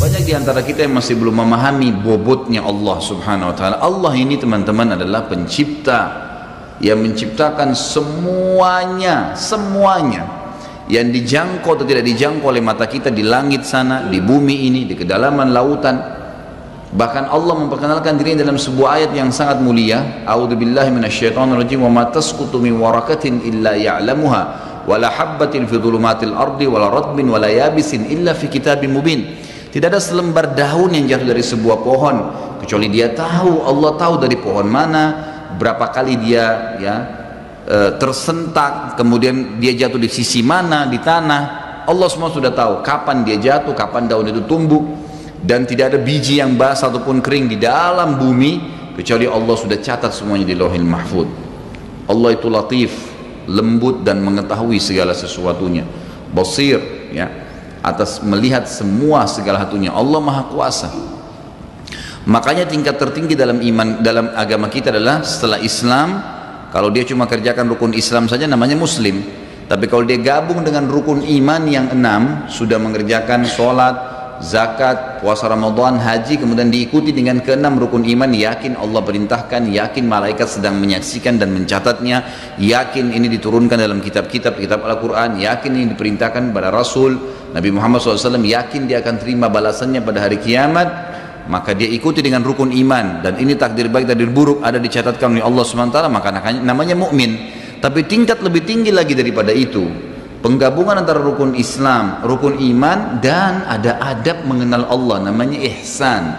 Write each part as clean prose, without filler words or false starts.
Banyak di antara kita yang masih belum memahami bobotnya Allah Subhanahu wa taala. Allah ini teman-teman adalah pencipta yang menciptakan semuanya, yang dijangkau atau tidak dijangkau oleh mata kita di langit sana, di bumi ini, di kedalaman lautan. Bahkan Allah memperkenalkan dirinya dalam sebuah ayat yang sangat mulia. A'udzubillahi minasyaitonirrajim. Wa ma tasqutu min waraqatin illa ya'lamuha wa la habbatin fi dhulumatil ardi wa la ratbin wa la yabisin illa fi kitabim mubin. Tidak ada selembar daun yang jatuh dari sebuah pohon kecuali dia tahu, Allah tahu dari pohon mana, berapa kali dia tersentak, kemudian dia jatuh di sisi mana di tanah. Allah semua sudah tahu kapan dia jatuh, kapan daun itu tumbuh, dan tidak ada biji yang basah ataupun kering di dalam bumi kecuali Allah sudah catat semuanya di Lauhil Mahfuz. Allah itu latif, lembut dan mengetahui segala sesuatunya, basir, ya, atas melihat semua segala satunya. Allah Maha Kuasa. Makanya tingkat tertinggi dalam iman, dalam agama kita adalah setelah Islam, kalau dia cuma kerjakan rukun Islam saja namanya muslim. Tapi kalau dia gabung dengan rukun iman yang 6, sudah mengerjakan sholat, zakat, puasa Ramadan, haji, kemudian diikuti dengan ke-6 rukun iman, yakin Allah perintahkan, yakin malaikat sedang menyaksikan dan mencatatnya, yakin ini diturunkan dalam kitab-kitab Al-Quran, yakin ini diperintahkan pada Rasul Nabi Muhammad SAW, yakin dia akan terima balasannya pada hari kiamat, maka dia ikuti dengan rukun iman, dan ini takdir baik takdir buruk ada dicatatkan oleh Allah SWT, maka namanya mukmin. Tapi tingkat lebih tinggi lagi daripada itu, penggabungan antara rukun Islam, rukun iman, dan ada adab mengenal Allah, namanya ihsan.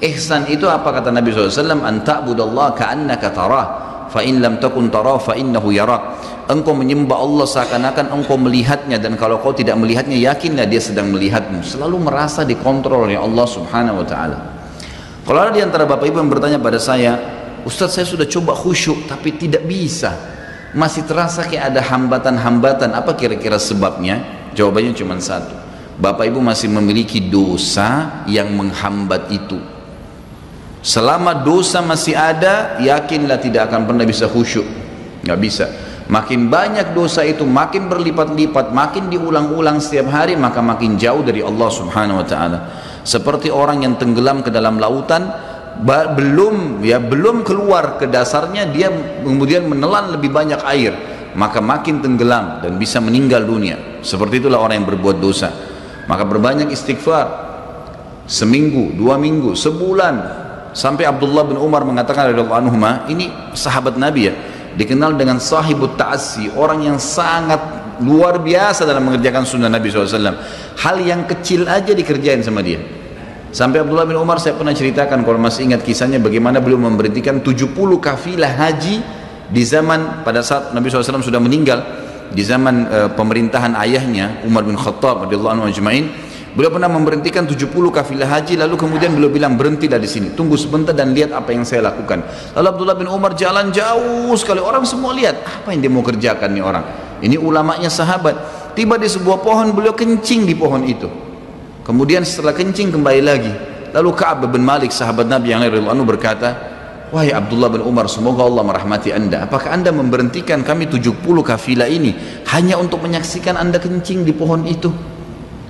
Ihsan itu apa kata Nabi SAW? An ta'budallaha ka'annaka tarah, fa in lam takun tarah fa innahu yarak. Engkau menyembah Allah seakan-akan engkau melihatnya, dan kalau kau tidak melihatnya, yakinlah dia sedang melihatmu. Selalu merasa dikontrol oleh Allah Subhanahu wa taala. Kalau ada di antara Bapak Ibu yang bertanya pada saya, Ustaz, saya sudah coba khusyuk tapi tidak bisa, masih terasa kayak ada hambatan-hambatan, apa kira-kira sebabnya? Jawabannya cuma satu. Bapak Ibu masih memiliki dosa yang menghambat itu. Selama dosa masih ada, yakinlah tidak akan pernah bisa khusyuk. Nggak bisa. Makin banyak dosa itu, makin berlipat-lipat, makin diulang-ulang setiap hari, maka makin jauh dari Allah Subhanahu wa taala. Seperti orang yang tenggelam ke dalam lautan, belum keluar ke dasarnya, dia kemudian menelan lebih banyak air, maka makin tenggelam dan bisa meninggal dunia. Seperti itulah orang yang berbuat dosa. Maka berbanyak istighfar, seminggu, 2 minggu, sebulan. Sampai Abdullah bin Umar mengatakan radhiyallahu anhuma, ini sahabat Nabi ya, dikenal dengan sahibut ta'assi, orang yang sangat luar biasa dalam mengerjakan sunnah Nabi SAW. Hal yang kecil aja dikerjain sama dia. Sampai Abdullah bin Umar, saya pernah ceritakan kalau masih ingat kisahnya, bagaimana beliau memberhentikan 70 kafilah haji di zaman pada saat Nabi SAW sudah meninggal, di zaman pemerintahan ayahnya Umar bin Khattab radhiyallahu anhu ajma'in. Beliau pernah memberhentikan 70 kafilah haji, lalu kemudian beliau bilang, berhentilah di sini, tunggu sebentar dan lihat apa yang saya lakukan. Lalu Abdullah bin Umar jalan jauh sekali, orang semua lihat, apa yang dia mau kerjakan nih orang? Ini ulamanya sahabat. Tiba di sebuah pohon, beliau kencing di pohon itu. Kemudian setelah kencing kembali lagi. Lalu Ka'ab bin Malik, sahabat Nabi yang radhiyallahu anhu, berkata, wahai Abdullah bin Umar, semoga Allah merahmati anda. Apakah anda memberhentikan kami 70 kafilah ini hanya untuk menyaksikan anda kencing di pohon itu?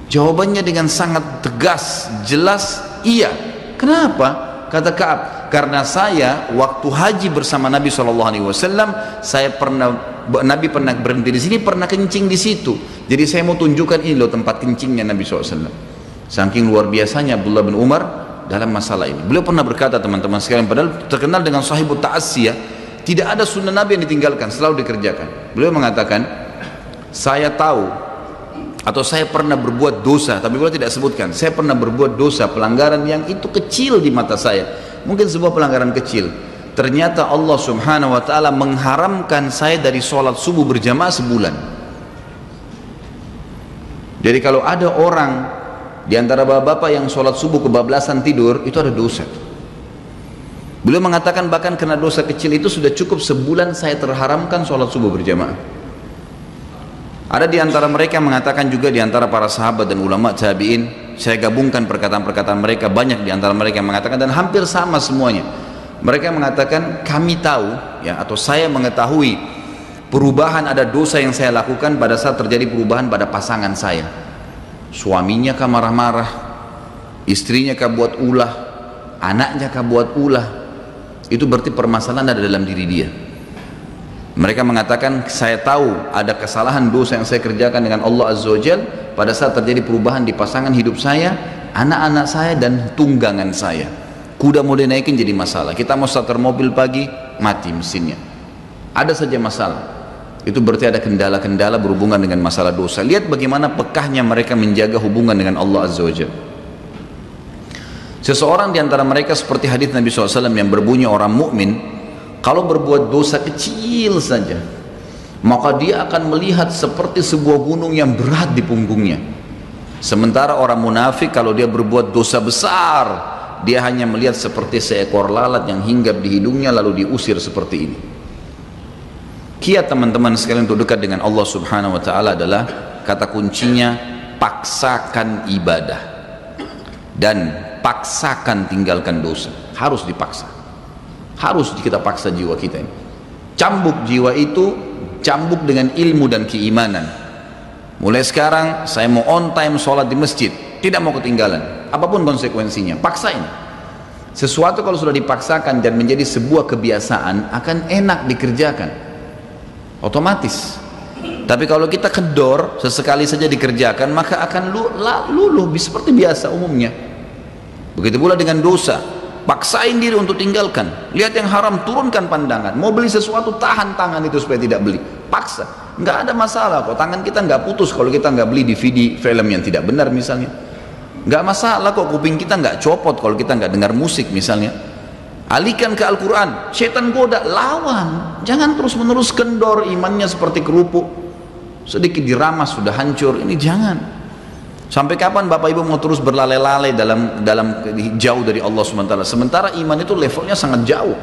Jawabannya dengan sangat tegas, jelas, iya. Kenapa? Kata Ka'ab, karena saya waktu haji bersama Nabi SAW, Nabi pernah berhenti di sini, pernah kencing di situ. Jadi saya mau tunjukkan ini loh tempat kencingnya Nabi SAW. Saking luar biasanya Abdullah bin Umar dalam masalah ini. Beliau pernah berkata, teman-teman sekalian, padahal terkenal dengan sahibut ta'assi ya, tidak ada sunnah Nabi yang ditinggalkan, selalu dikerjakan. Beliau mengatakan, saya tahu atau saya pernah berbuat dosa, tapi beliau tidak sebutkan, saya pernah berbuat dosa, pelanggaran yang itu kecil di mata saya, mungkin sebuah pelanggaran kecil. Ternyata Allah Subhanahu wa taala mengharamkan saya dari sholat subuh berjamaah sebulan. Jadi kalau ada orang di antara bapak-bapak yang sholat subuh kebablasan tidur, itu ada dosa. Beliau mengatakan bahkan kena dosa kecil itu sudah cukup sebulan saya terharamkan sholat subuh berjamaah. Ada di antara mereka mengatakan juga, di antara para sahabat dan ulama tabi'in, saya gabungkan perkataan-perkataan mereka, banyak di antara mereka yang mengatakan, dan hampir sama semuanya. Mereka mengatakan, kami tahu ya, atau saya mengetahui perubahan, ada dosa yang saya lakukan pada saat terjadi perubahan pada pasangan saya. Suaminya kah marah-marah, istrinya kah buat ulah, anaknya kah buat ulah, itu berarti permasalahan ada dalam diri dia. Mereka mengatakan, saya tahu ada kesalahan dosa yang saya kerjakan dengan Allah Azza wa Jal pada saat terjadi perubahan di pasangan hidup saya, anak-anak saya, dan tunggangan saya. Kuda mau dinaikin jadi masalah, kita mau starter mobil pagi, mati mesinnya, ada saja masalah. Itu berarti ada kendala-kendala berhubungan dengan masalah dosa. Lihat bagaimana pekahnya mereka menjaga hubungan dengan Allah Azza wa Jal. Seseorang di antara mereka seperti hadis Nabi SAW yang berbunyi, orang mukmin kalau berbuat dosa kecil saja, maka dia akan melihat seperti sebuah gunung yang berat di punggungnya. Sementara orang munafik kalau dia berbuat dosa besar, dia hanya melihat seperti seekor lalat yang hinggap di hidungnya lalu diusir seperti ini. Kiat teman-teman sekalian untuk dekat dengan Allah Subhanahu wa Ta'ala adalah kata kuncinya paksakan ibadah dan paksakan tinggalkan dosa. Harus dipaksa, harus kita paksa jiwa kita ini. Cambuk jiwa itu, cambuk dengan ilmu dan keimanan. Mulai sekarang saya mau on time sholat di masjid, tidak mau ketinggalan apapun konsekuensinya, paksain. Sesuatu kalau sudah dipaksakan dan menjadi sebuah kebiasaan akan enak dikerjakan otomatis. Tapi kalau kita kendor, sesekali saja dikerjakan, maka akan luluh seperti biasa umumnya. Begitu pula dengan dosa, paksain diri untuk tinggalkan. Lihat yang haram, turunkan pandangan. Mau beli sesuatu, tahan tangan itu supaya tidak beli, paksa. Nggak ada masalah kok, tangan kita nggak putus kalau kita nggak beli DVD film yang tidak benar misalnya. Nggak masalah kok, kuping kita nggak copot kalau kita nggak dengar musik misalnya. Alihkan ke Al-Quran. Setan goda, lawan. Jangan terus menerus kendor, imannya seperti kerupuk, sedikit diramas sudah hancur. Ini jangan. Sampai kapan Bapak Ibu mau terus berlale-lale dalam jauh dari Allah SWT? Sementara iman itu levelnya sangat jauh,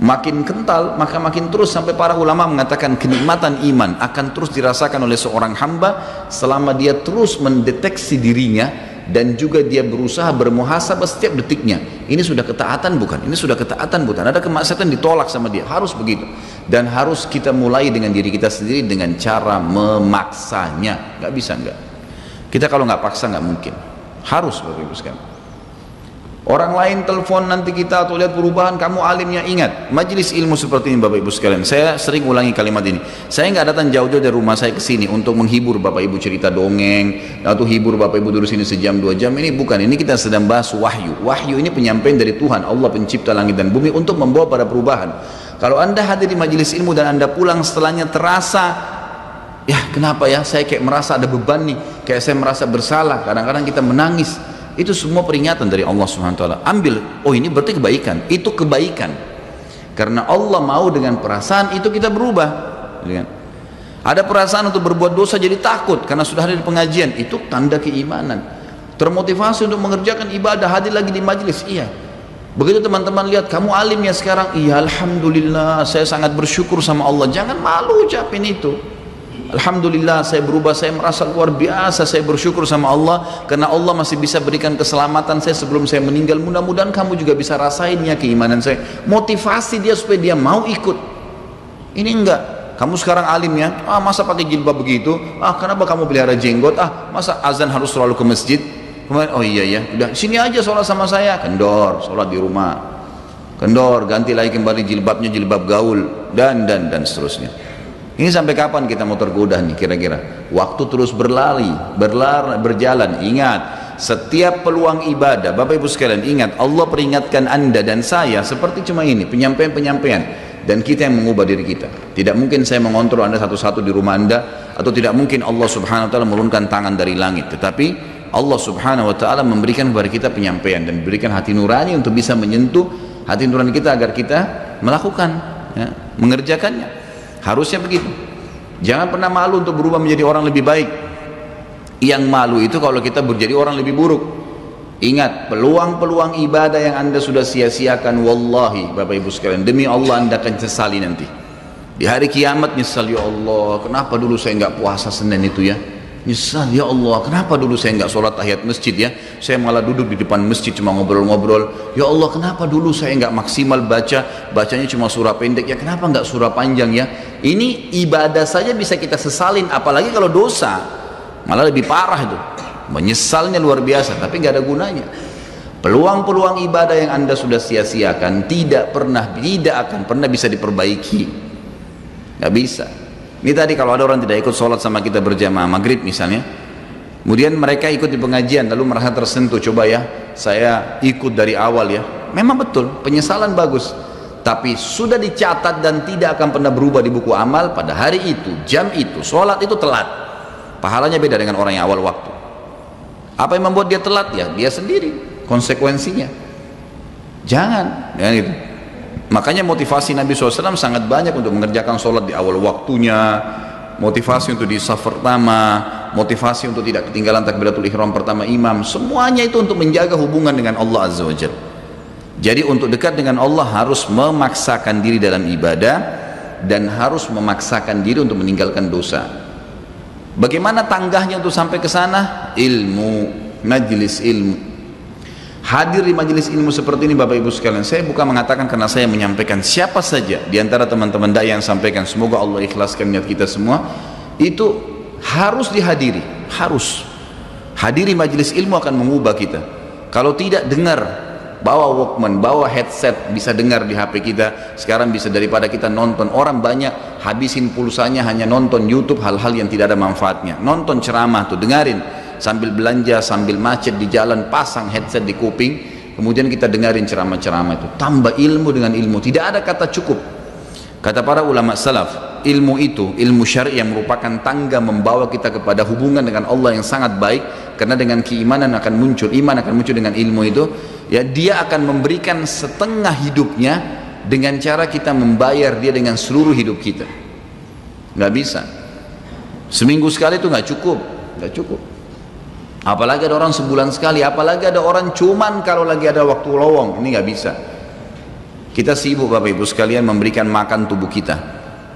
makin kental, maka makin terus. Sampai para ulama mengatakan kenikmatan iman akan terus dirasakan oleh seorang hamba selama dia terus mendeteksi dirinya dan juga dia berusaha bermuhasabah setiap detiknya. Ini sudah ketaatan bukan? Ini sudah ketaatan bukan? Ada kemaksiatan ditolak sama dia, harus begitu. Dan harus kita mulai dengan diri kita sendiri dengan cara memaksanya. Nggak bisa nggak. Kita kalau nggak paksa nggak mungkin. Harus Bapak Ibu sekalian. Orang lain telepon nanti kita atau lihat perubahan, kamu alimnya. Ingat, majelis ilmu seperti ini Bapak Ibu sekalian, saya sering ulangi kalimat ini. Saya nggak datang jauh-jauh dari rumah saya ke sini untuk menghibur Bapak Ibu cerita dongeng atau hibur Bapak Ibu dulu sini sejam 2 jam. Ini bukan, ini kita sedang bahas wahyu. Wahyu ini penyampaian dari Tuhan, Allah pencipta langit dan bumi untuk membawa pada perubahan. Kalau Anda hadir di majelis ilmu dan Anda pulang setelahnya terasa, ya kenapa ya saya kayak merasa ada beban nih, kayak saya merasa bersalah, kadang-kadang kita menangis. Itu semua peringatan dari Allah Subhanahu wa Ta'ala. Ambil, oh ini berarti kebaikan, itu kebaikan. Karena Allah mau dengan perasaan itu kita berubah. Ada perasaan untuk berbuat dosa jadi takut karena sudah hadir di pengajian, itu tanda keimanan. Termotivasi untuk mengerjakan ibadah, hadir lagi di majelis, iya. Begitu teman-teman lihat kamu alimnya sekarang, iya alhamdulillah, saya sangat bersyukur sama Allah. Jangan malu ucapin itu. Alhamdulillah saya berubah, saya merasa luar biasa, saya bersyukur sama Allah karena Allah masih bisa berikan keselamatan saya sebelum saya meninggal. Mudah-mudahan kamu juga bisa rasainnya keimanan saya. Motivasi dia supaya dia mau ikut. Ini enggak, kamu sekarang alimnya, masa pakai jilbab begitu, kenapa kamu pelihara jenggot, masa azan harus selalu ke masjid. Kemudian, oh iya ya, udah sini aja sholat sama saya. Kendor, sholat di rumah. Kendor, ganti lagi kembali jilbabnya jilbab gaul, dan seterusnya. Ini sampai kapan kita mau tergoda nih kira-kira? Waktu terus berjalan. Ingat, setiap peluang ibadah, Bapak Ibu sekalian ingat, Allah peringatkan Anda dan saya seperti cuma ini, penyampaian. Dan kita yang mengubah diri kita. Tidak mungkin saya mengontrol Anda satu-satu di rumah Anda, atau tidak mungkin Allah Subhanahu wa Ta'ala menurunkan tangan dari langit. Tetapi Allah Subhanahu wa Ta'ala memberikan kepada kita penyampaian dan berikan hati nurani untuk bisa menyentuh hati nurani kita agar kita melakukan, ya, mengerjakannya. Harusnya begitu. Jangan pernah malu untuk berubah menjadi orang lebih baik. Yang malu itu kalau kita menjadi orang lebih buruk. Ingat, peluang-peluang ibadah yang Anda sudah sia-siakan, wallahi Bapak Ibu sekalian, demi Allah Anda akan sesali nanti. Di hari kiamat nyesal, ya Allah, kenapa dulu saya nggak puasa Senin itu ya? Nyesal, ya Allah, kenapa dulu saya nggak sholat tahiyat masjid ya? Saya malah duduk di depan masjid cuma ngobrol-ngobrol. Ya Allah, kenapa dulu saya nggak maksimal bacanya cuma surah pendek ya? Kenapa nggak surah panjang ya? Ini ibadah saja bisa kita sesalin, apalagi kalau dosa, malah lebih parah itu. menyesalnya luar biasa, tapi nggak ada gunanya. Peluang-peluang ibadah yang Anda sudah sia-siakan tidak akan pernah bisa diperbaiki. Nggak bisa. Ini tadi kalau ada orang tidak ikut sholat sama kita berjamaah maghrib misalnya, kemudian mereka ikut di pengajian lalu merasa tersentuh, coba ya saya ikut dari awal ya, memang betul penyesalan bagus, tapi sudah dicatat dan tidak akan pernah berubah di buku amal. Pada hari itu, jam itu, sholat itu telat, pahalanya beda dengan orang yang awal waktu. Apa yang membuat dia telat? Ya dia sendiri, konsekuensinya. Jangan gitu. Makanya motivasi Nabi SAW sangat banyak untuk mengerjakan sholat di awal waktunya, motivasi untuk di saf pertama, motivasi untuk tidak ketinggalan takbiratul ihram pertama imam. Semuanya itu untuk menjaga hubungan dengan Allah Azza wa Jalla. Jadi untuk dekat dengan Allah harus memaksakan diri dalam ibadah dan harus memaksakan diri untuk meninggalkan dosa. Bagaimana tangganya untuk sampai ke sana? Ilmu, majlis ilmu. Hadir di majelis ilmu seperti ini Bapak Ibu sekalian, saya bukan mengatakan karena saya menyampaikan, siapa saja di antara teman-teman dai yang sampaikan, semoga Allah ikhlaskan niat kita semua, itu harus dihadiri, harus hadiri majelis ilmu akan mengubah kita. Kalau tidak, dengar, bawa Walkman, bawa headset, bisa dengar di HP kita. Sekarang bisa daripada kita nonton, orang banyak habisin pulsanya hanya nonton YouTube hal-hal yang tidak ada manfaatnya. Nonton ceramah tuh, dengarin sambil belanja, sambil macet di jalan, pasang headset di kuping, kemudian kita dengarin ceramah-ceramah itu. Tambah ilmu dengan ilmu, tidak ada kata cukup. Kata para ulama salaf, ilmu itu, ilmu syar'i yang merupakan tangga membawa kita kepada hubungan dengan Allah yang sangat baik, karena dengan keimanan akan muncul, iman akan muncul dengan ilmu itu, ya dia akan memberikan setengah hidupnya dengan cara kita membayar dia dengan seluruh hidup kita. Nggak bisa. Seminggu sekali itu nggak cukup, nggak cukup. Apalagi ada orang sebulan sekali, apalagi ada orang cuman kalau lagi ada waktu lowong, ini nggak bisa. Kita sibuk Bapak Ibu sekalian memberikan makan tubuh kita,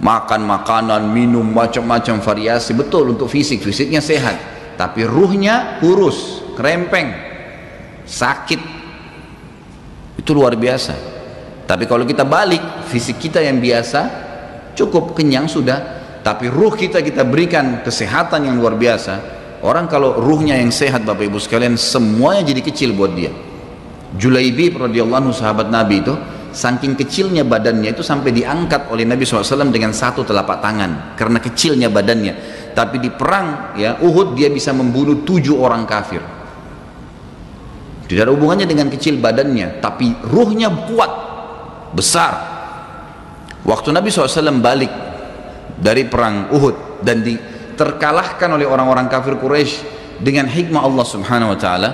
makan makanan, minum macam-macam variasi, betul untuk fisiknya sehat, tapi ruhnya kurus, kerempeng, sakit, itu luar biasa. Tapi kalau kita balik, fisik kita yang biasa cukup kenyang sudah, tapi ruh kita berikan kesehatan yang luar biasa. Orang kalau ruhnya yang sehat Bapak Ibu sekalian, semuanya jadi kecil buat dia. Julaibib radhiyallahu anhu sahabat Nabi itu, saking kecilnya badannya itu sampai diangkat oleh Nabi SAW dengan satu telapak tangan karena kecilnya badannya. Tapi di perang ya Uhud dia bisa membunuh 7 orang kafir. Tidak ada hubungannya dengan kecil badannya, tapi ruhnya kuat, besar. Waktu Nabi SAW balik dari perang Uhud dan terkalahkan oleh orang-orang kafir Quraisy dengan hikmah Allah Subhanahu wa taala,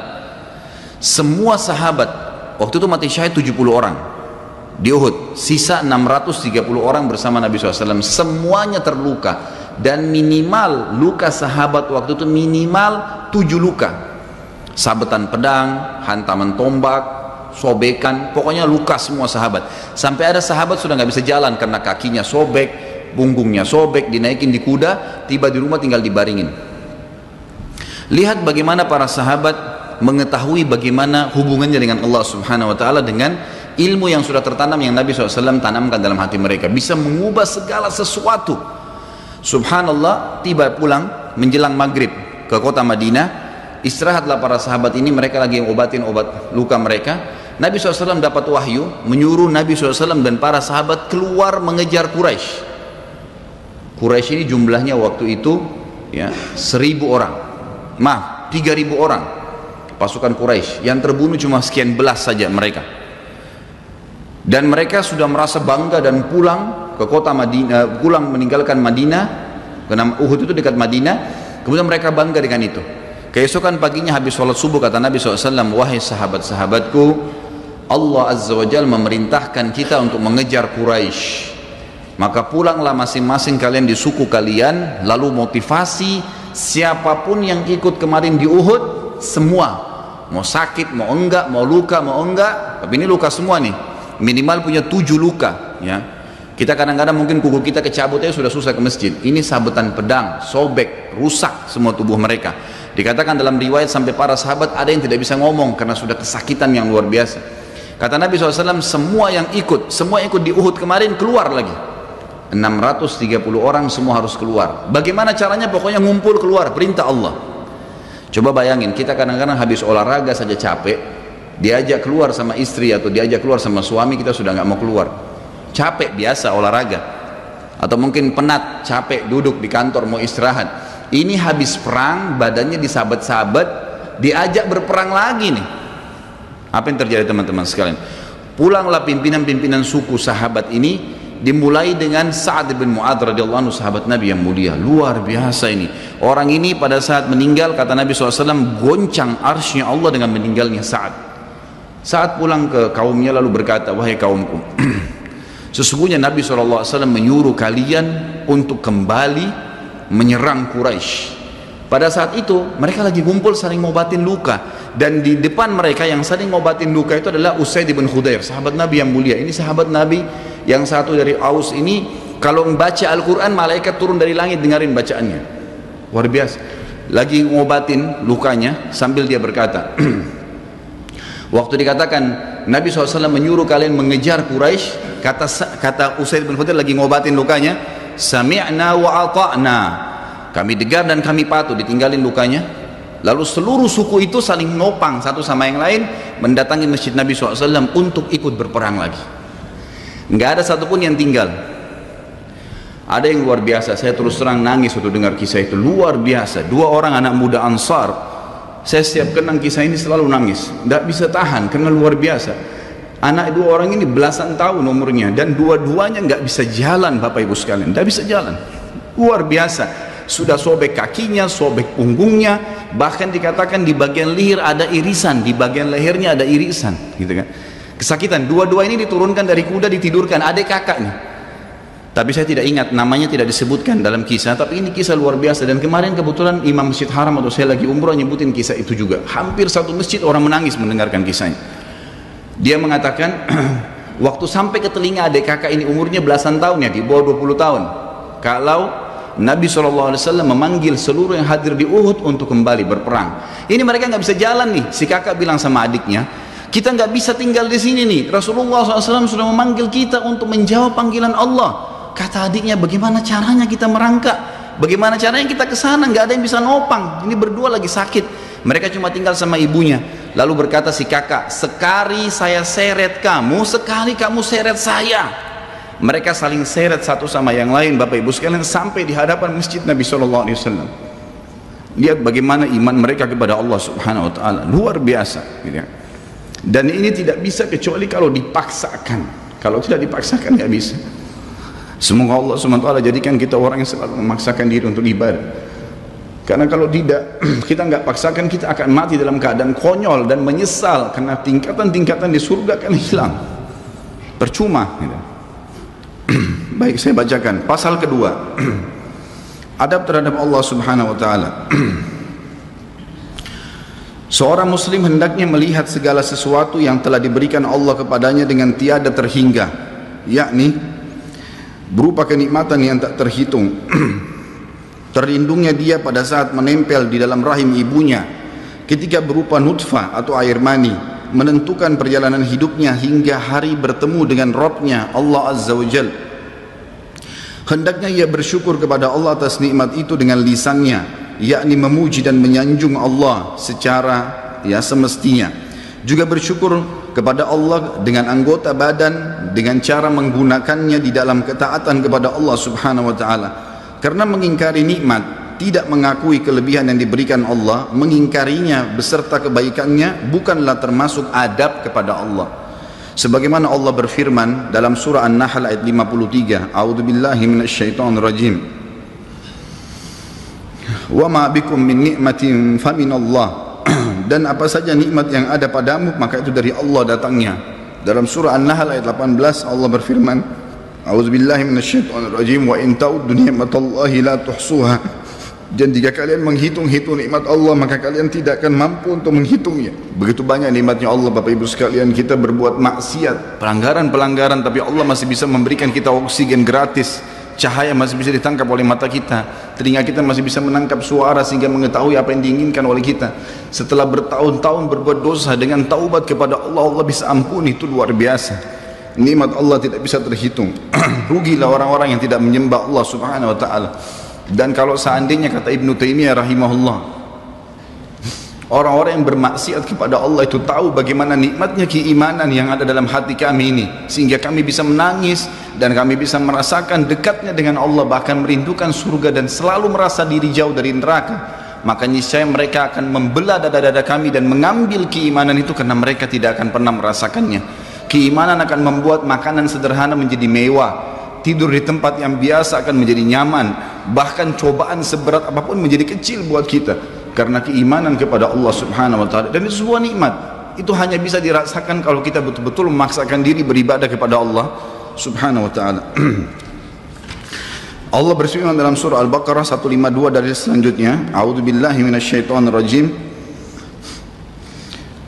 semua sahabat waktu itu mati syahid 70 orang di Uhud, sisa 630 orang bersama Nabi SAW, semuanya terluka, dan minimal luka sahabat waktu itu minimal 7 luka, sabetan pedang, hantaman tombak, sobekan, pokoknya luka semua sahabat. Sampai ada sahabat sudah nggak bisa jalan karena kakinya sobek, punggungnya sobek, dinaikin di kuda, tiba di rumah tinggal dibaringin. Lihat bagaimana para sahabat mengetahui bagaimana hubungannya dengan Allah Subhanahu wa taala dengan ilmu yang sudah tertanam yang Nabi SAW tanamkan dalam hati mereka, bisa mengubah segala sesuatu. Subhanallah, tiba pulang menjelang maghrib ke kota Madinah, istirahatlah para sahabat ini, mereka lagi obatin obat luka mereka. Nabi SAW dapat wahyu menyuruh Nabi SAW dan para sahabat keluar mengejar Quraisy. Quraisy ini jumlahnya waktu itu ya 1000 orang, 3000 orang pasukan Quraisy, yang terbunuh cuma sekian belas saja mereka. Dan mereka sudah merasa bangga dan pulang ke kota Madinah, pulang meninggalkan Madinah, karena Uhud itu dekat Madinah. Kemudian mereka bangga dengan itu. Keesokan paginya habis sholat subuh kata Nabi SAW, wahai sahabat-sahabatku, Allah Azza wa Jalla memerintahkan kita untuk mengejar Quraisy. Maka pulanglah masing-masing kalian di suku kalian, lalu motivasi siapapun yang ikut kemarin di Uhud, semua mau sakit, mau enggak, mau luka, mau enggak, tapi ini luka semua nih, minimal punya 7 luka ya. Kita kadang-kadang mungkin kuku kita kecabut aja sudah susah ke masjid, ini sabetan pedang, sobek, rusak semua tubuh mereka. Dikatakan dalam riwayat sampai para sahabat ada yang tidak bisa ngomong karena sudah kesakitan yang luar biasa. Kata Nabi SAW, semua yang ikut di Uhud kemarin keluar lagi, 630 orang semua harus keluar. Bagaimana caranya? Pokoknya ngumpul keluar, perintah Allah. Coba bayangin, kita kadang-kadang habis olahraga saja capek, diajak keluar sama istri atau diajak keluar sama suami, kita sudah nggak mau keluar. Capek biasa olahraga. Atau mungkin penat, capek duduk di kantor mau istirahat. Ini habis perang, badannya disabet-sabet, diajak berperang lagi nih. Apa yang terjadi teman-teman sekalian? Pulanglah pimpinan-pimpinan suku sahabat ini, dimulai dengan Sa'ad bin Mu'adz radhiyallahu anhu, sahabat Nabi yang mulia. Luar biasa ini. Orang ini pada saat meninggal, kata Nabi SAW, goncang arsy-Nya Allah dengan meninggalnya Sa'ad. Sa'ad pulang ke kaumnya lalu berkata, wahai kaumku, sesungguhnya Nabi SAW menyuruh kalian untuk kembali menyerang Quraisy. Pada saat itu mereka lagi kumpul saling ngobatin luka, dan di depan mereka yang saling ngobatin luka itu adalah Usaid bin Khudair, sahabat Nabi yang mulia. Ini sahabat Nabi yang satu dari Aus ini, kalau membaca Al-Quran malaikat turun dari langit dengarin bacaannya. Luar biasa. Lagi ngobatin lukanya sambil dia berkata, waktu dikatakan Nabi SAW menyuruh kalian mengejar Quraisy, kata Usaid bin Khudair lagi ngobatin lukanya, sami'na wa ata'na, kami dengar dan kami patuh, ditinggalin lukanya. Lalu seluruh suku itu saling nopang satu sama yang lain, mendatangi masjid Nabi SAW untuk ikut berperang lagi. Nggak ada satupun yang tinggal. Ada yang luar biasa, saya terus terang nangis waktu dengar kisah itu. Luar biasa, dua orang anak muda Ansar, saya setiap kenang kisah ini selalu nangis, nggak bisa tahan karena luar biasa. Anak dua orang ini belasan tahun umurnya, dan dua-duanya nggak bisa jalan, Bapak Ibu sekalian, nggak bisa jalan. Luar biasa. Sudah sobek kakinya, sobek punggungnya, bahkan dikatakan di bagian leher ada irisan, di bagian lehernya ada irisan, gitu kan. Kesakitan. Dua-dua ini diturunkan dari kuda, ditidurkan, adik kakaknya. Tapi saya tidak ingat, namanya tidak disebutkan dalam kisah, tapi ini kisah luar biasa. Dan kemarin kebetulan Imam Masjid Haram atau saya lagi umroh nyebutin kisah itu juga. Hampir satu masjid orang menangis mendengarkan kisahnya. Dia mengatakan, waktu sampai ke telinga adik kakak ini umurnya belasan tahun ya, di bawah 20 tahun. Kalau Nabi SAW memanggil seluruh yang hadir di Uhud untuk kembali berperang. Ini mereka nggak bisa jalan nih. Si kakak bilang sama adiknya, kita nggak bisa tinggal di sini nih. Rasulullah SAW sudah memanggil kita untuk menjawab panggilan Allah. Kata adiknya, bagaimana caranya kita merangkak? Bagaimana caranya kita ke sana? Nggak ada yang bisa nopang. Ini berdua lagi sakit. Mereka cuma tinggal sama ibunya. Lalu berkata si kakak, sekali saya seret kamu, sekali kamu seret saya. Mereka saling seret satu sama yang lain, Bapak Ibu sekalian, sampai di hadapan masjid Nabi SAW. Lihat bagaimana iman mereka kepada Allah Subhanahu Wa Taala, luar biasa, gitu ya. Dan ini tidak bisa kecuali kalau dipaksakan. Kalau tidak dipaksakan nggak bisa. Semoga Allah Subhanahu Wa Taala jadikan kita orang yang selalu memaksakan diri untuk ibadah. Karena kalau tidak, kita nggak paksakan, kita akan mati dalam keadaan konyol dan menyesal, karena tingkatan-tingkatan di surga akan hilang, percuma, gitu. Baik, saya bacakan pasal kedua. Adab terhadap Allah Subhanahu wa taala. Seorang muslim hendaknya melihat segala sesuatu yang telah diberikan Allah kepadanya dengan tiada terhingga, yakni berupa kenikmatan yang tak terhitung. Terlindungnya dia pada saat menempel di dalam rahim ibunya, ketika berupa nutfah atau air mani, menentukan perjalanan hidupnya hingga hari bertemu dengan Rabb-Nya Allah Azza wa Jal. Hendaknya ia bersyukur kepada Allah atas nikmat itu dengan lisannya, yakni memuji dan menyanjung Allah secara semestinya. Juga bersyukur kepada Allah dengan anggota badan, dengan cara menggunakannya di dalam ketaatan kepada Allah Subhanahu wa taala. Karena mengingkari nikmat, tidak mengakui kelebihan yang diberikan Allah, mengingkarinya beserta kebaikannya, bukanlah termasuk adab kepada Allah. Sebagaimana Allah berfirman dalam surah An-Nahl ayat 53, A'udzubillahi minasyaitonirrajim. Wa ma bikum min ni'matin faminallah. Dan apa saja nikmat yang ada padamu maka itu dari Allah datangnya. Dalam surah An-Nahl ayat 18 Allah berfirman, A'udzubillahi minasyaitonirrajim, wa in ta'uddu ni'matallahi la tuhsuha. Dan jika kalian menghitung-hitung nikmat Allah, maka kalian tidak akan mampu untuk menghitungnya. Begitu banyak nikmatnya Allah, Bapak Ibu sekalian. Kita berbuat maksiat, pelanggaran-pelanggaran, tapi Allah masih bisa memberikan kita oksigen gratis, cahaya masih bisa ditangkap oleh mata kita, telinga kita masih bisa menangkap suara sehingga mengetahui apa yang diinginkan oleh kita. Setelah bertahun-tahun berbuat dosa, dengan taubat kepada Allah, Allah bisa ampuni. Itu luar biasa. Nikmat Allah tidak bisa terhitung. Rugilah orang-orang yang tidak menyembah Allah Subhanahu wa taala. Dan kalau seandainya, kata Ibnu Taimiyah rahimahullah, Orang-orang yang bermaksiat kepada Allah itu tahu bagaimana nikmatnya keimanan yang ada dalam hati kami ini, sehingga kami bisa menangis dan kami bisa merasakan dekatnya dengan Allah, bahkan merindukan surga dan selalu merasa diri jauh dari neraka. Maka niscaya mereka akan membelah dada-dada kami dan mengambil keimanan itu, karena mereka tidak akan pernah merasakannya. Keimanan akan membuat makanan sederhana menjadi mewah, tidur di tempat yang biasa akan menjadi nyaman, bahkan cobaan seberat apapun menjadi kecil buat kita, karena keimanan kepada Allah Subhanahu wa Ta'ala. Dan itu sebuah nikmat, itu hanya bisa dirasakan kalau kita betul-betul memaksakan diri beribadah kepada Allah Subhanahu wa Ta'ala. Allah berfirman dalam surah Al-Baqarah 152 dari selanjutnya, A'udzubillahi minasyaitonirrajim,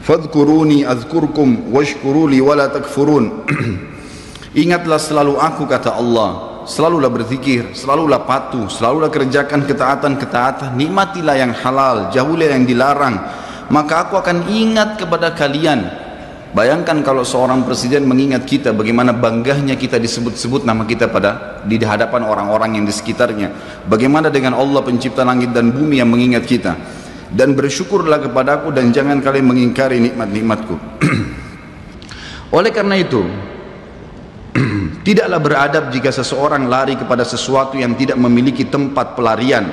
fadhkuruni azkurkum washkuruli wala takfurun. Ingatlah selalu aku, kata Allah, selalulah berzikir, selalulah patuh, selalulah kerjakan ketaatan-ketaatan, nikmatilah yang halal, jauhilah yang dilarang, maka aku akan ingat kepada kalian. Bayangkan kalau seorang presiden mengingat kita, bagaimana bangganya kita disebut-sebut nama kita di hadapan orang-orang yang di sekitarnya. Bagaimana dengan Allah pencipta langit dan bumi yang mengingat kita. Dan bersyukurlah kepadaku dan jangan kalian mengingkari nikmat-nikmatku. Oleh karena itu, tidaklah beradab jika seseorang lari kepada sesuatu yang tidak memiliki tempat pelarian,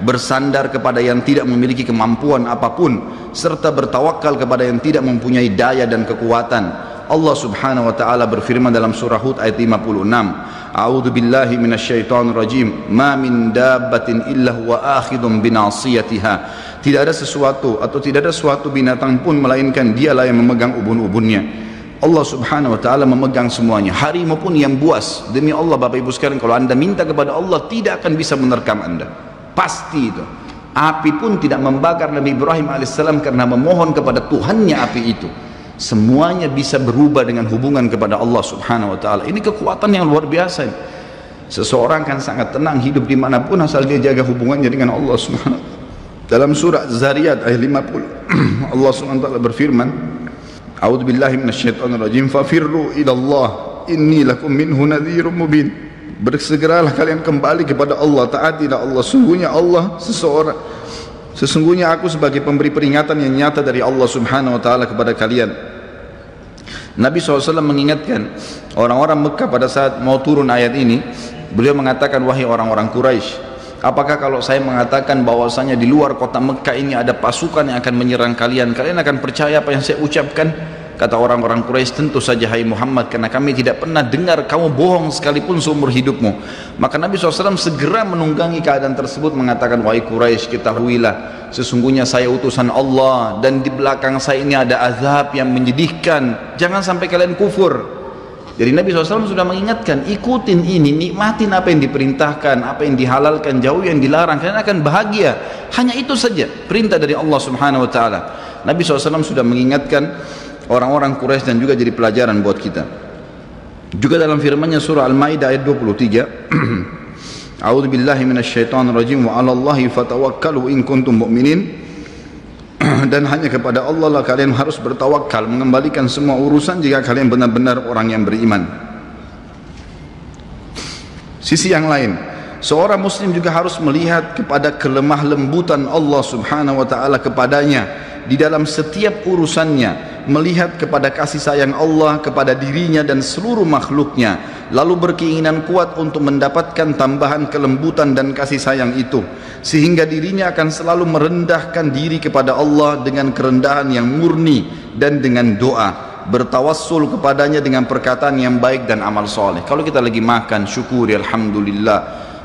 bersandar kepada yang tidak memiliki kemampuan apapun, serta bertawakal kepada yang tidak mempunyai daya dan kekuatan. Allah Subhanahu wa Ta'ala berfirman dalam surah Hud ayat 56, A'udzu billahi minasyaitonir rajim, ma min dabbatin illa huwa akhidun binasiyatiha. Tidak ada sesuatu atau tidak ada suatu binatang pun melainkan dialah yang memegang ubun-ubunnya. Allah Subhanahu wa Ta'ala memegang semuanya. Harimau pun yang buas. Demi Allah Bapak Ibu sekalian, kalau anda minta kepada Allah, tidak akan bisa menerkam anda, pasti itu. Api pun tidak membakar Nabi Ibrahim alaihissalam karena memohon kepada Tuhannya api itu. Semuanya bisa berubah dengan hubungan kepada Allah Subhanahu wa Ta'ala. Ini kekuatan yang luar biasa. Seseorang kan sangat tenang hidup dimanapun asal dia jaga hubungannya dengan Allah Subhanahu wa Ta'ala. Dalam surah Zariyat ayat 50 Allah Subhanahu wa Ta'ala berfirman, A'udzu billahi minasyaitonir rajim, fafirru ila Allah inni lakum minhu nadhirun mubin. Bersegeralah kalian kembali kepada Allah, taatilah Allah, sesungguhnya aku sebagai pemberi peringatan yang nyata dari Allah Subhanahu wa Ta'ala kepada kalian. Nabi SAW mengingatkan orang-orang Mekah pada saat mau turun ayat ini. Beliau mengatakan, wahai orang-orang Quraisy, apakah kalau saya mengatakan bahwasanya di luar kota Mekah ini ada pasukan yang akan menyerang kalian, kalian akan percaya apa yang saya ucapkan? Kata orang-orang Quraisy, tentu saja hai Muhammad, karena kami tidak pernah dengar kamu bohong sekalipun seumur hidupmu. Maka Nabi SAW segera menunggangi keadaan tersebut, mengatakan, wahai Quraisy, ketahuilah sesungguhnya saya utusan Allah dan di belakang saya ini ada azab yang menyedihkan, jangan sampai kalian kufur. Jadi Nabi SAW sudah mengingatkan, ikutin ini, nikmatin apa yang diperintahkan, apa yang dihalalkan, jauh yang dilarang, kalian akan bahagia. Hanya itu saja perintah dari Allah Subhanahu wa Ta'ala. Nabi SAW sudah mengingatkan orang-orang Quraisy dan juga jadi pelajaran buat kita. Juga dalam firman-Nya surah Al-Maidah ayat 23, A'udzu billahi minasyaitonir rajim, wa 'alallahi fatawakkalu in kuntum mu'minin. Dan hanya kepada Allah lah kalian harus bertawakal, mengembalikan semua urusan jika kalian benar-benar orang yang beriman. Sisi yang lain, seorang muslim juga harus melihat kepada kelemah lembutan Allah Subhanahu wa Ta'ala kepadanya di dalam setiap urusannya, melihat kepada kasih sayang Allah kepada dirinya dan seluruh makhluknya, lalu berkeinginan kuat untuk mendapatkan tambahan kelembutan dan kasih sayang itu, sehingga dirinya akan selalu merendahkan diri kepada Allah dengan kerendahan yang murni dan dengan doa, bertawassul kepadanya dengan perkataan yang baik dan amal soleh. Kalau kita lagi makan, syukuri alhamdulillah.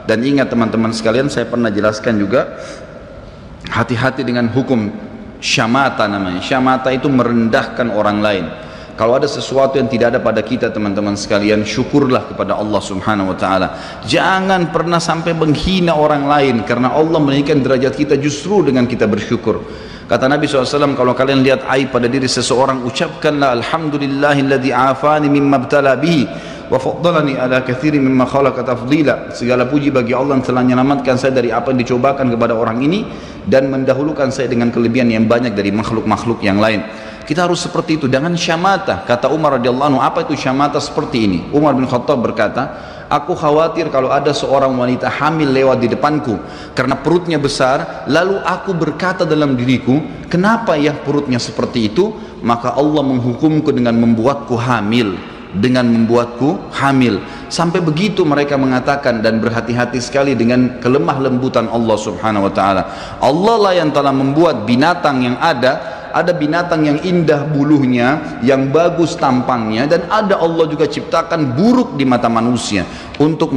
Dan ingat teman-teman sekalian, saya pernah jelaskan juga, hati-hati dengan hukum syamata namanya. Syamata itu merendahkan orang lain. Kalau ada sesuatu yang tidak ada pada kita teman-teman sekalian, syukurlah kepada Allah Subhanahu wa Ta'ala. Jangan pernah sampai menghina orang lain, karena Allah menaikkan derajat kita justru dengan kita bersyukur. Kata Nabi SAW, kalau kalian lihat aib pada diri seseorang, ucapkanlah alhamdulillahilladzi afani mimma btala bihi wa faddalani ala katsirin mimma khalaqa tafdila. Segala puji bagi Allah yang telah menyelamatkan saya dari apa yang dicobakan kepada orang ini dan mendahulukan saya dengan kelebihan yang banyak dari makhluk-makhluk yang lain. Kita harus seperti itu, dengan syamata. Kata Umar radhiyallahu anhu, apa itu syamata seperti ini? Umar bin Khattab berkata, aku khawatir kalau ada seorang wanita hamil lewat di depanku karena perutnya besar, lalu aku berkata dalam diriku, kenapa ya perutnya seperti itu? Maka Allah menghukumku dengan membuatku hamil, sampai begitu mereka mengatakan, dan berhati-hati sekali dengan kelemah lembutan Allah subhanahu wa ta'ala. Allah lah yang telah membuat binatang yang ada binatang yang indah bulunya, yang bagus tampangnya, dan ada Allah juga ciptakan buruk di mata manusia untuk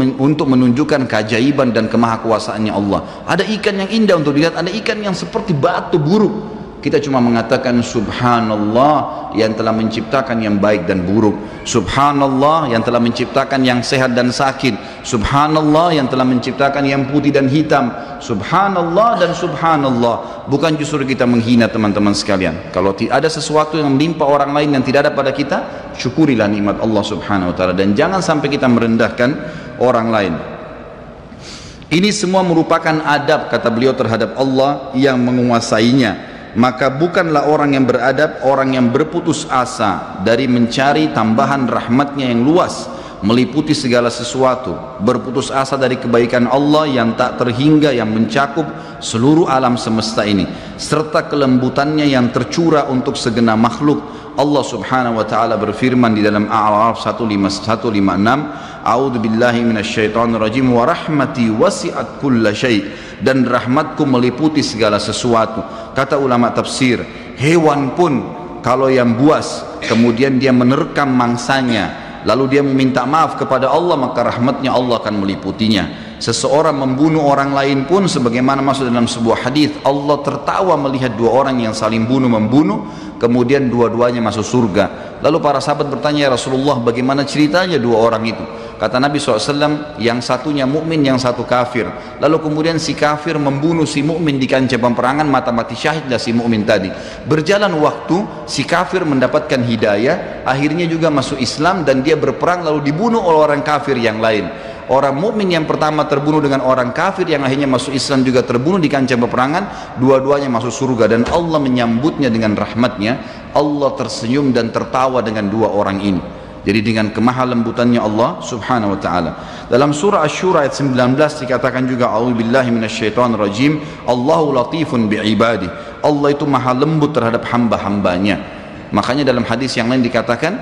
menunjukkan keajaiban dan kemahakuasaannya Allah. Ada ikan yang indah untuk dilihat, ada ikan yang seperti batu buruk. Kita cuma mengatakan subhanallah yang telah menciptakan yang baik dan buruk, subhanallah yang telah menciptakan yang sehat dan sakit, subhanallah yang telah menciptakan yang putih dan hitam, subhanallah dan subhanallah. Bukan justru kita menghina teman-teman sekalian. Kalau ada sesuatu yang menimpa orang lain yang tidak ada pada kita, syukurilah nikmat Allah subhanahu wa ta'ala, dan jangan sampai kita merendahkan orang lain. Ini semua merupakan adab, kata beliau, terhadap Allah yang menguasainya. Maka bukanlah orang yang beradab orang yang berputus asa dari mencari tambahan rahmatnya yang luas, meliputi segala sesuatu, berputus asa dari kebaikan Allah yang tak terhingga, yang mencakup seluruh alam semesta ini, serta kelembutannya yang tercurah untuk segenap makhluk. Allah subhanahu wa ta'ala berfirman di dalam A'raf 156, A'udzu billahi minasyaitonir rajim, wa rahmati wasi'at kulla syai', dan rahmatku meliputi segala sesuatu. Kata ulama tafsir, hewan pun kalau yang buas kemudian dia menerkam mangsanya lalu dia meminta maaf kepada Allah, maka rahmatnya Allah akan meliputinya. Seseorang membunuh orang lain pun, sebagaimana masuk dalam sebuah hadis, Allah tertawa melihat dua orang yang saling membunuh, kemudian dua-duanya masuk surga. Lalu para sahabat bertanya, ya Rasulullah, bagaimana ceritanya dua orang itu? Kata Nabi SAW, yang satunya mukmin, yang satu kafir. Lalu kemudian si kafir membunuh si mukmin di kancah peperangan, mati syahidlah si mukmin tadi. Berjalan waktu, si kafir mendapatkan hidayah, akhirnya juga masuk Islam, dan dia berperang lalu dibunuh oleh orang kafir yang lain. Orang mukmin yang pertama terbunuh dengan orang kafir yang akhirnya masuk Islam juga terbunuh di kancah peperangan, dua-duanya masuk surga, dan Allah menyambutnya dengan rahmatnya. Allah tersenyum dan tertawa dengan dua orang ini. Jadi dengan kemahalembutannya Allah subhanahu wa ta'ala. Dalam surah Asy-Syura ayat 19 dikatakan juga, a'udzubillahi minasyaitonir rajim, Allahu latifun bi'ibadi, Allah itu maha lembut terhadap hamba-hambanya. Makanya dalam hadis yang lain dikatakan,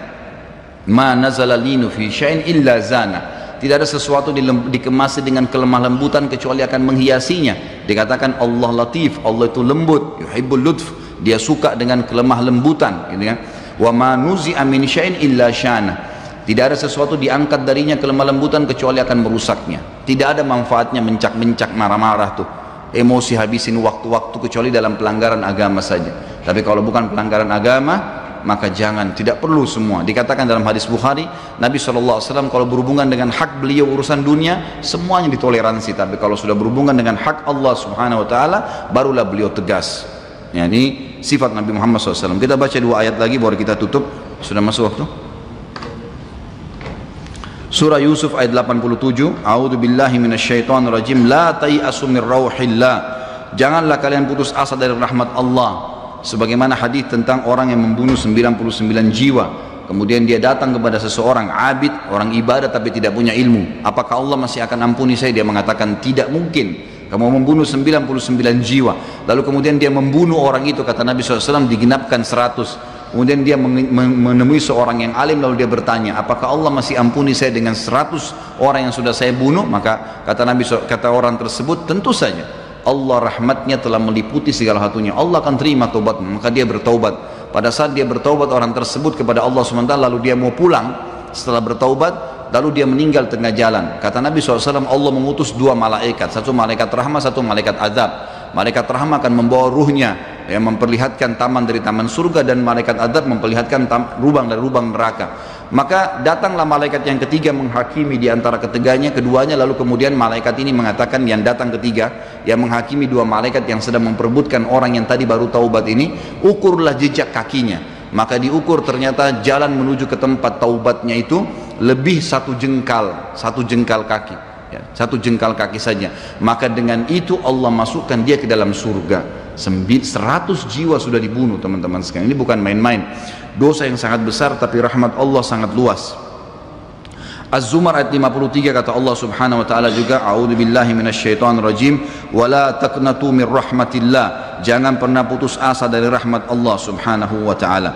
ma nazala linu fi syai'in illa zana, tidak ada sesuatu dikemasi dengan kelemah lembutan kecuali akan menghiasinya. Dikatakan Allah latif, Allah itu lembut, yuhibbul lutf, dia suka dengan kelemah lembutan, gitu kan. Wa ma nuzi'a min syai'in illa syana, tidak ada sesuatu diangkat darinya kelemah lembutan kecuali akan merusaknya. Tidak ada manfaatnya mencak-mencak, marah-marah tuh, emosi habisin waktu-waktu, kecuali dalam pelanggaran agama saja. Tapi kalau bukan pelanggaran agama, maka jangan, tidak perlu semua. Dikatakan dalam hadis Bukhari, Nabi SAW kalau berhubungan dengan hak beliau urusan dunia, semuanya ditoleransi, tapi kalau sudah berhubungan dengan hak Allah subhanahu wa ta'ala, barulah beliau tegas. Ya, ini sifat Nabi Muhammad SAW. Kita baca dua ayat lagi baru kita tutup. Sudah masuk waktu. Surah Yusuf ayat 87, A'udzu billahi minasyaitonir rajim, la tai'asu mir rauhillah, janganlah kalian putus asa dari rahmat Allah. Sebagaimana hadis tentang orang yang membunuh 99 jiwa, kemudian dia datang kepada seseorang abid, orang ibadah tapi tidak punya ilmu, apakah Allah masih akan ampuni saya? Dia mengatakan tidak mungkin, kamu membunuh 99 jiwa. Lalu kemudian dia membunuh orang itu, kata Nabi SAW, digenapkan 100. Kemudian dia menemui seorang yang alim, lalu dia bertanya, apakah Allah masih ampuni saya dengan 100 orang yang sudah saya bunuh? Maka kata Nabi, kata orang tersebut, tentu saja Allah rahmatnya telah meliputi segala satunya, Allah akan terima taubat. Maka dia bertaubat. Pada saat dia bertaubat orang tersebut kepada Allah SWT, lalu dia mau pulang setelah bertaubat, lalu dia meninggal tengah jalan. Kata Nabi SAW, Allah mengutus dua malaikat, satu malaikat rahmah, satu malaikat azab. Malaikat rahmah akan membawa ruhnya yang memperlihatkan taman dari taman surga, dan malaikat azab memperlihatkan lubang dari lubang neraka. Maka datanglah malaikat yang ketiga menghakimi di antara keduanya, lalu kemudian malaikat ini mengatakan, yang datang ketiga yang menghakimi dua malaikat yang sedang memperebutkan orang yang tadi baru taubat ini, ukurlah jejak kakinya. Maka diukur, ternyata jalan menuju ke tempat taubatnya itu lebih satu jengkal kaki, ya, satu jengkal kaki saja. Maka dengan itu Allah masukkan dia ke dalam surga. 100 jiwa sudah dibunuh teman-teman sekalian. Ini bukan main-main, dosa yang sangat besar, tapi rahmat Allah sangat luas. Az-Zumar ayat 53 kata Allah subhanahu wa ta'ala juga, a'udzubillahi minasyaitonir rajim, wala taqnatu min rahmatillah, jangan pernah putus asa dari rahmat Allah subhanahu wa ta'ala.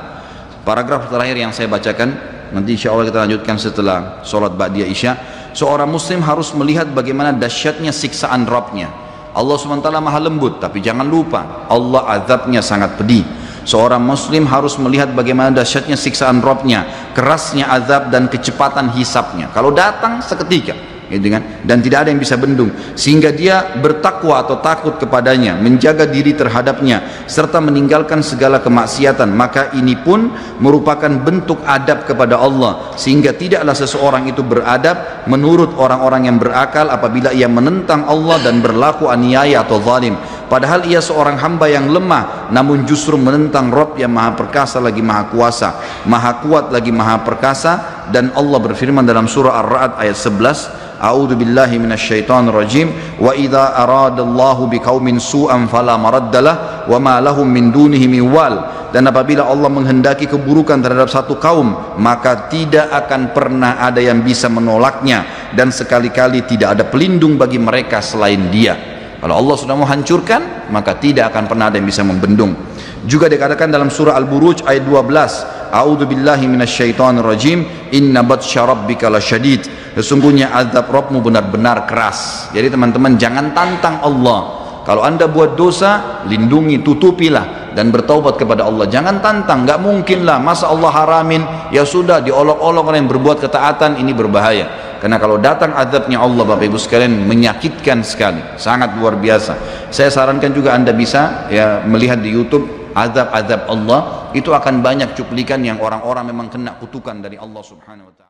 Paragraf terakhir yang saya bacakan, nanti insya Allah kita lanjutkan setelah sholat ba'diyah isya. Seorang muslim harus melihat bagaimana dahsyatnya siksaan Rabbnya. Allah SWT maha lembut, tapi jangan lupa Allah azabnya sangat pedih. Seorang muslim harus melihat bagaimana dahsyatnya siksaan Rabbnya, kerasnya azab dan kecepatan hisabnya. Kalau datang seketika, gitu kan? Dan tidak ada yang bisa bendung, sehingga dia bertakwa atau takut kepadanya, menjaga diri terhadapnya, serta meninggalkan segala kemaksiatan. Maka ini pun merupakan bentuk adab kepada Allah, sehingga tidaklah seseorang itu beradab menurut orang-orang yang berakal apabila ia menentang Allah dan berlaku aniaya atau zalim, padahal ia seorang hamba yang lemah, namun justru menentang Rabb yang maha perkasa lagi maha kuasa, maha kuat lagi maha perkasa. Dan Allah berfirman dalam surah Ar-Ra'd ayat 11, A'udzu billahi minasyaitonir rajim, wa idza aradallahu biqaumin su'an fala maraddalah wa ma lahum min dunihi min wal. Dan apabila Allah menghendaki keburukan terhadap satu kaum, maka tidak akan pernah ada yang bisa menolaknya, dan sekali-kali tidak ada pelindung bagi mereka selain Dia. Kalau Allah sudah mau hancurkan, maka tidak akan pernah ada yang bisa membendung. Juga dikatakan dalam surah Al-Buruj ayat 12, A'udzu billahi minasyaitonir rajim, inna batsya rabbika lasyadid, sesungguhnya azab Rabbmu benar-benar keras. Jadi teman-teman, jangan tantang Allah. Kalau anda buat dosa, lindungi, tutupilah dan bertaubat kepada Allah. Jangan tantang, nggak mungkin lah, masa Allah haramin, ya sudah diolok-olok orang yang berbuat ketaatan, ini berbahaya. Karena kalau datang azabnya Allah, Bapak Ibu sekalian, menyakitkan sekali, sangat luar biasa. Saya sarankan juga anda bisa ya melihat di YouTube azab-azab Allah, itu akan banyak cuplikan yang orang-orang memang kena kutukan dari Allah Subhanahu wa ta'ala.